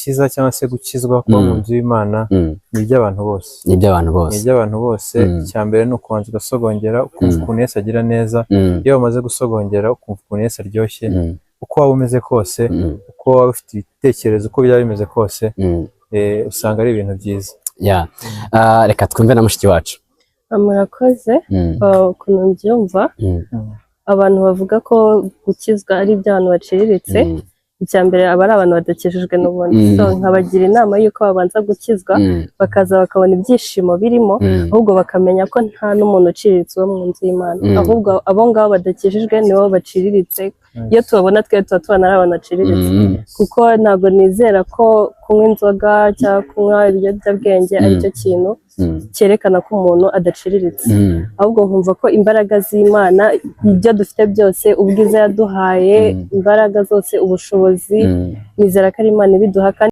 agakiza cyangwa se gukizwa kuba mu nzu y'Imana ni iby'abantu bose, ni iby'abantu bose. Icyambere ni ukubanza ugasogongera ukumva ukuntu Yesu agira neza. Iyo wamaze gusogongera ukumva ukuntu Yesu aryoshye, uko waba umeze kose, uko waba ufite ibitekerezo, uko byaba bimeze kose, usanga ari ibintu byiza. Reka twumve na mushiki wacu. Murakoze. Ukuntu mbyumva, abantu bavuga ko gukizwa ari iby'abantu baciriritse, icyambere aba ari abantu badakijijwe n'ubundi. So nkabagira inama y'uko babanza gukizwa bakaza bakabona ibyishimo birimo, ahubwo bakamenya ko nta n'umuntu uciriritse wo mu nzu y'Imana, ahubwo abo ngabo badakijijwe nibo baciriritse. Iyo tubabona twe tuba tubona ari abantu baciriritse, kuko ntabwo nizera ko kunywa inzoga cyangwa kunywa ibiyobyabwenge ari cyo kintu cyerekana ko umuntu adaciriritse. Ahubwo nkumva ko imbaraga z'Imana, ibyo dufite byose, ubwiza yaduhaye, imbaraga zose, ubushobozi, nizera ko ari Imana ibiduha.